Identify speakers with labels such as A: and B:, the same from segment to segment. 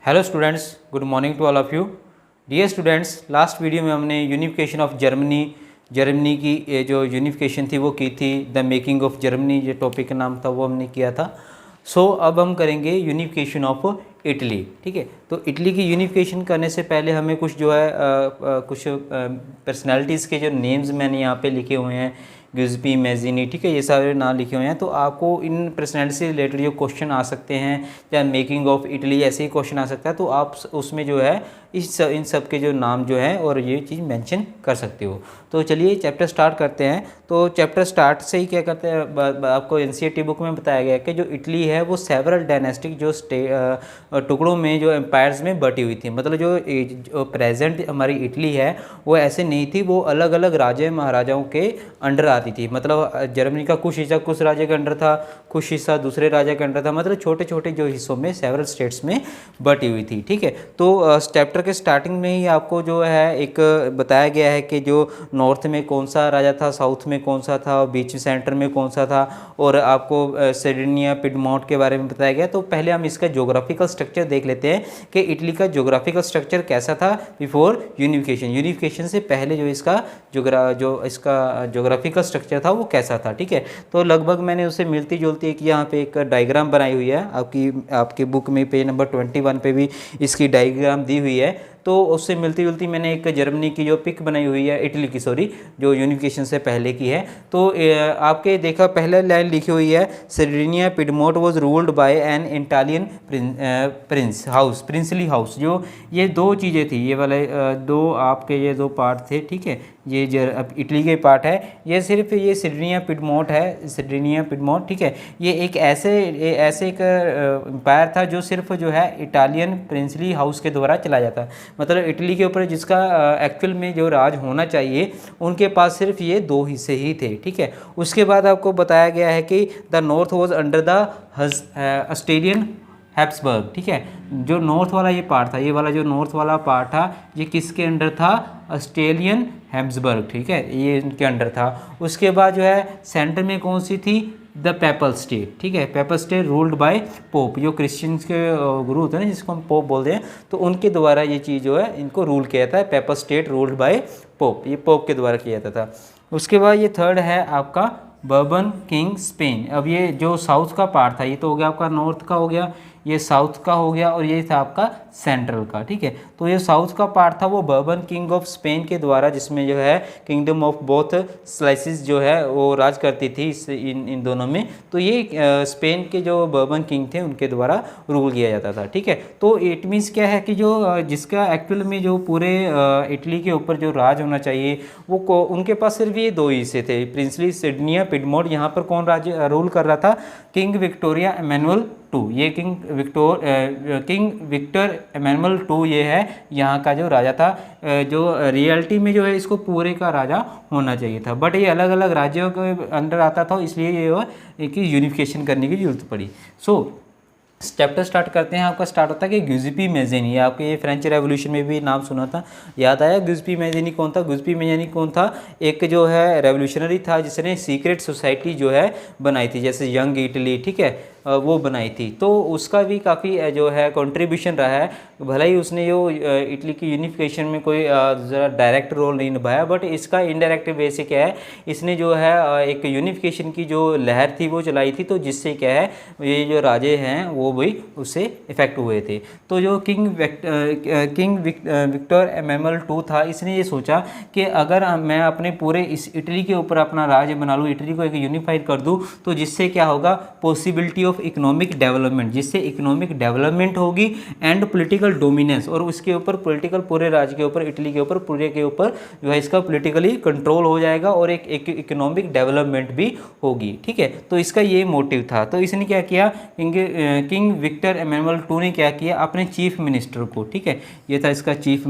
A: Hello students, good morning to all of you. Dear students, last video में हमने unification of Germany की ये जो यूनिफिकेशन थी वो की थी। द मेकिंग ऑफ जर्मनी जो टॉपिक का नाम था वो हमने किया था। अब हम करेंगे यूनिफिकेशन ऑफ इटली। ठीक है, तो इटली की यूनिफिकेशन करने से पहले हमें कुछ जो है कुछ पर्सनैलिटीज़ के जो नेम्स मैंने यहाँ पे लिखे हुए हैं, गिउसेपी, मैज़ीनी, ठीक है, ये सारे नाम लिखे हुए हैं। तो आपको इन पर्सनैलिटी से रिलेटेड जो क्वेश्चन आ सकते हैं या मेकिंग ऑफ इटली ऐसे ही क्वेश्चन आ सकता है, तो आप उसमें जो है इन सब के जो नाम जो है और ये चीज़ मेंशन कर सकते हो। तो चलिए चैप्टर स्टार्ट करते हैं। तो चैप्टर स्टार्ट से ही क्या करते हैं, आपको एनसीईआरटी बुक में बताया गया है कि जो इटली है वो सेवरल डायनेस्टिक जो टुकड़ों में जो एम्पायर्स में बटी हुई थी। मतलब जो प्रेजेंट हमारी इटली है वो ऐसे नहीं थी, वो अलग अलग राजे महाराजाओं के अंडर आती थी। मतलब जर्मनी का कुछ हिस्सा कुछ राजा के अंडर था, कुछ हिस्सा दूसरे राजा के अंडर था। मतलब छोटे छोटे जो हिस्सों में सेवरल स्टेट्स में बटी हुई थी। ठीक है, तो चैप्टर के स्टार्टिंग में ही आपको जो है एक बताया गया है कि जो नॉर्थ में कौन सा राजा था, साउथ में कौन सा था, बीच सेंटर में कौन सा था, और आपको सर्डिनिया, पिडमोंट के बारे में बताया गया। तो पहले हम इसका ज्योग्राफिकल स्ट्रक्चर देख लेते हैं कि इटली का ज्योग्राफिकल स्ट्रक्चर कैसा था बिफोर यूनिफिकेशन से पहले जो इसका ज्योग्राफिकल स्ट्रक्चर था वो कैसा था। ठीक है, तो लगभग मैंने उससे मिलती जुलती एक यहाँ पे एक डायग्राम बनाई हुई है। आपकी बुक में पेज नंबर 21 पे भी इसकी डायग्राम दी हुई है। तो उससे मिलती जुलती मैंने एक जर्मनी की जो पिक बनाई हुई है, इटली की सॉरी, जो यूनिफिकेशन से पहले की है। तो आपके देखा पहले लाइन लिखी हुई है, Sardinia Piedmont was ruled by an Italian princely house. जो ये दो चीज़ें थी, ये वाले दो आपके ये दो पार्ट थे। ठीक है, ये अब इटली के पार्ट है, ये सिर्फ ये सर्डिनिया पिडमोंट है, सर्डिनिया पिडमोंट। ठीक है, ये एक ऐसे एक एम्पायर था जो सिर्फ जो है इटालियन प्रिंसली हाउस के द्वारा चला जाता। मतलब इटली के ऊपर जिसका एक्चुअल में जो राज होना चाहिए उनके पास सिर्फ ये दो हिस्से ही थे। ठीक है, उसके बाद आपको बताया गया है कि the north was under the Australian Habsburg. ठीक है, जो नॉर्थ वाला ये पार्ट था, ये वाला जो नॉर्थ वाला पार्ट था, ये किसके अंडर था? Australian Habsburg. ठीक है, ये इनके अंडर था। उसके बाद जो है सेंटर में कौन सी थी? The PayPal state. ठीक है, PayPal state ruled by pope. जो क्रिश्चियंस के गुरु होते हैं ना, जिसको हम पोप बोलते हैं, तो उनके द्वारा ये चीज़ जो है इनको रूल किया जाता है। PayPal state ruled by pope, ये पोप के द्वारा किया जाता था। उसके बाद ये थर्ड है आपका बर्बन किंग स्पेन। अब ये जो साउथ का पार्ट था, ये तो हो गया आपका नॉर्थ का हो गया, ये साउथ का हो गया, और ये था आपका सेंट्रल का। ठीक है, तो ये साउथ का पार्ट था वो बर्बन किंग ऑफ स्पेन के द्वारा, जिसमें जो है किंगडम ऑफ बोथ स्लाइसिस जो है वो राज करती थी इन दोनों में। तो ये स्पेन के जो बर्बन किंग थे उनके द्वारा रूल किया जाता था। ठीक है, तो इट मीन्स क्या है कि जो जिसका एक्चुअल में जो पूरे इटली के ऊपर जो राज होना चाहिए वो उनके पास सिर्फ ये दो हिस्से थे, प्रिंसली सर्डिनिया पिडमोंट। यहाँ पर कौन राज्य रूल कर रहा था? King Victoria Emmanuel two. ये किंग विक्टर एमेनुअल टू ये है यहाँ का जो राजा था, जो रियलिटी में जो है इसको पूरे का राजा होना चाहिए था, बट ये अलग अलग राज्यों के अंडर आता था, इसलिए ये एक यूनिफिकेशन करने की जरूरत पड़ी। चैप्टर स्टार्ट करते हैं। आपका स्टार्ट होता है कि गिउसेपी मैज़ीनी। आपके ये फ्रेंच रेवोल्यूशन में भी नाम सुना था, याद आया? गिउसेपी मैज़ीनी कौन था? गिउसेपी मैज़ीनी कौन था? एक जो है रेवोल्यूशनरी था जिसने सीक्रेट सोसाइटी जो है बनाई थी, जैसे यंग इटली, ठीक है, वो बनाई थी। तो उसका भी काफ़ी जो है कंट्रीब्यूशन रहा है। भले ही उसने जो इटली की यूनिफिकेशन में कोई ज़रा डायरेक्ट रोल नहीं निभाया, बट इसका इनडायरेक्ट वे से क्या है, इसने जो है एक यूनिफिकेशन की जो लहर थी वो चलाई थी, तो जिससे क्या है ये जो राजे हैं वो भी उससे इफेक्ट हुए थे। तो जो किंग विक्टर एमेनुअल टू था, इसने ये सोचा कि अगर मैं अपने पूरे इस इटली के ऊपर अपना राज्य बना लूँ, इटली को एक यूनिफाइड कर दूँ, तो जिससे क्या होगा? पॉसिबिलिटी ऑफ इकोनॉमिक डेवलपमेंट, जिससे इकोनॉमिक डेवलपमेंट होगी एंड पॉलिटिकल डोमिनेंस, और उसके ऊपर पॉलिटिकल पूरे राज्य के ऊपर, इटली के ऊपर, पूरे के ऊपर जो है इसका पॉलिटिकली कंट्रोल हो जाएगा और एक इकोनॉमिक डेवलपमेंट भी होगी। ठीक है, तो इसका ये मोटिव था। तो इसने क्या किया? किंग विक्टर एमेनुअल टू ने क्या किया? अपने चीफ मिनिस्टर को, ठीक है, ये था इसका चीफ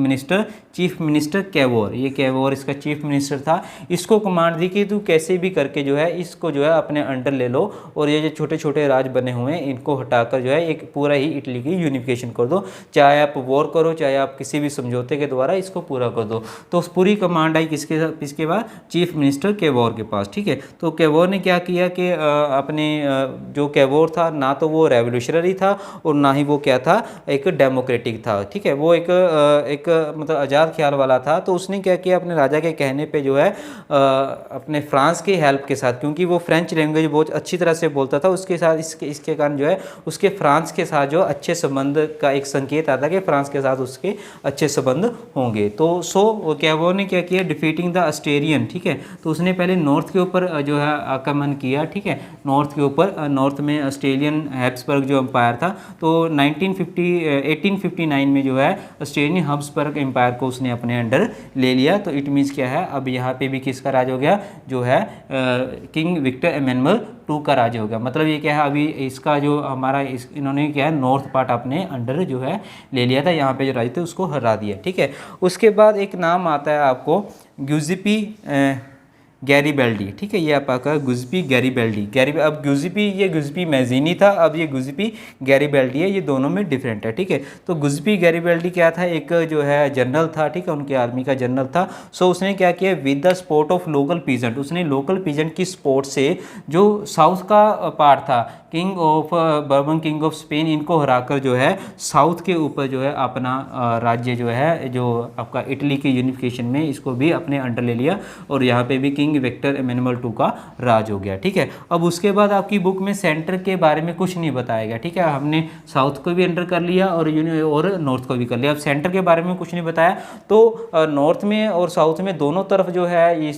A: मिनिस्टर कैवोर। ये कैवोर इसका चीफ मिनिस्टर था। इसको कमांड दी कि तू कैसे भी करके जो है इसको जो है अपने अंडर ले लो और ये जो छोटे छोटे राज बने हुए हैं इनको हटाकर जो है एक पूरा ही इटली की यूनिफिकेशन कर दो, चाहे आप वॉर करो चाहे आप किसी भी समझौते के द्वारा इसको पूरा कर दो। तो उस पूरी कमांड आई किसके बाद, चीफ मिनिस्टर कैवोर के पास, ठीक है। तो कैवोर ने क्या किया कि अपने जो कैवोर था ना तो वो रेवोल्यूशनरी था और ना ही वो क्या था, एक डेमोक्रेटिक था, ठीक है। वो एक मतलब आज़ाद ख्याल वाला था। तो उसने क्या किया, अपने राजा के कहने पे जो है अपने फ्रांस की हेल्प के साथ, क्योंकि वो फ्रेंच लैंग्वेज बहुत अच्छी तरह से बोलता था, उसके साथ इसके कारण जो है उसके फ्रांस के साथ जो अच्छे संबंध का एक संकेत आता कि फ्रांस के साथ उसके अच्छे संबंध होंगे। तो कैवोर ने क्या किया, डिफीटिंग द अस्टेरियन, ठीक है। तो उसने पहले नॉर्थ के ऊपर जो है आक्रमण किया, ठीक है, नॉर्थ के ऊपर, नॉर्थ में ऑस्ट्रेलियन हैब्सबर्ग जो एम्पायर था। तो 1859 में जो है ऑस्ट्रेलियन हैब्सबर्ग एम्पायर को उसने अपने अंडर ले लिया। तो इट मीन्स क्या है, अब यहाँ पे भी किसका राज हो गया, जो है किंग विक्टर एमेनुअल II का राज हो गया। मतलब ये क्या है, अभी इसका जो हमारा इन्होंने क्या है नॉर्थ पार्ट अपने अंडर जो है ले लिया था, यहाँ पे जो राज थे उसको हरा दिया, ठीक है। उसके बाद एक नाम आता है आपको ग्यूजिपी गैरीबल्डी, ठीक है, ये आपका गुज़िपी गैरीबल्डी। अब गुज़िपी मैज़ीनी था, अब ये गुज़िपी गैरीबल्डी है, ये दोनों में डिफरेंट है, ठीक है। तो गुज़िपी गैरीबल्डी क्या था, एक जो है जनरल था, ठीक है, उनकी आर्मी का जनरल था। सो उसने क्या किया, with the support of local peasant, उसने लोकल पीजेंट की सपोर्ट से जो साउथ का पार्ट था, बर्बन किंग ऑफ स्पेन, इनको हराकर जो है साउथ के ऊपर जो है अपना राज्य जो है, जो आपका इटली की यूनिफिकेशन में, इसको भी अपने अंडर ले लिया और यहाँ पे भी किंग विक्टर एमेनुअल II का राज हो गया, ठीक है। अब उसके बाद आपकी बुक में सेंटर के बारे में कुछ नहीं बताया गया, ठीक है। हमने साउथ को भी अंडर कर लिया और नॉर्थ को भी कर लिया। अब सेंटर के बारे में कुछ नहीं बताया। तो नॉर्थ में और साउथ में दोनों तरफ जो है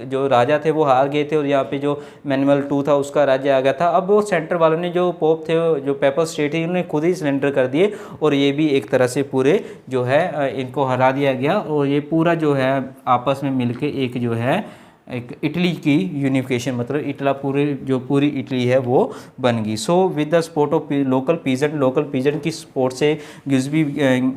A: जो राजा थे वो हार गए थे और यहाँ पे जो एमेनुअल II था उसका राज्य आ गया था। अब वो सेंटर वालों ने, जो पोप थे, जो पेपल स्टेट थी, उन्होंने खुद ही सरेंडर कर दिए और ये भी एक तरह से पूरे जो है इनको हरा दिया गया और ये पूरा जो है आपस में मिलके एक जो है एक इटली की यूनिफिकेशन, मतलब पूरी इटली है वो बन गई। So with the support of local peasant की सपोर्ट से गिज़बी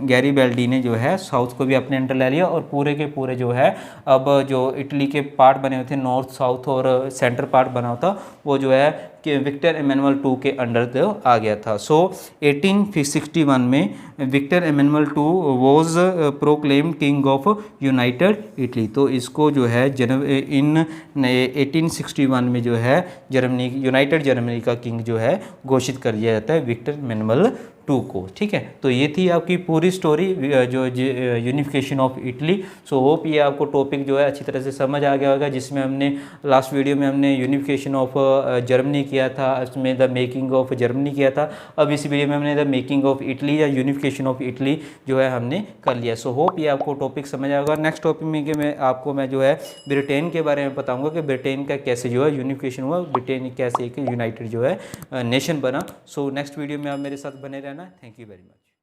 A: गैरीबल्डी ने जो है साउथ को भी अपने अंडर ले लिया और पूरे के पूरे जो है अब जो इटली के पार्ट बने हुए थे, नॉर्थ, साउथ और सेंटर पार्ट बना हुआ था, वो जो है कि विक्टर एमेनुअल II के अंडर तो आ गया था। सो 1861 में Victor Emmanuel II was proclaimed king of united Italy. तो इसको जो है 1861 में जो है यूनाइटेड जर्मनी का किंग जो है घोषित कर दिया जाता है विक्टर एमेनुअल II को, ठीक है। तो ये थी आपकी पूरी स्टोरी जो unification of Italy. So hope ये आपको टॉपिक जो है अच्छी तरह से समझ आ गया होगा, जिसमें हमने लास्ट वीडियो में हमने यूनिफिकेशन ऑफ जर्मनी किया था, उसमें द मेकिंग ऑफ जर्मनी किया था। अब इस वीडियो में हमने द मेकिंग ऑफ इटली या यूनिफिकेशन ऑफ इटली जो है हमने कर लिया। सो होप ये आपको टॉपिक समझ आएगा। नेक्स्ट टॉपिक में मैं जो है ब्रिटेन के बारे में बताऊँगा कि ब्रिटेन का कैसे जो है यूनिफिकेशन हुआ, ब्रिटेन कैसे एक यूनाइटेड जो है नेशन बना। सो नेक्स्ट वीडियो में आप मेरे साथ बने रहना। Thank you very much.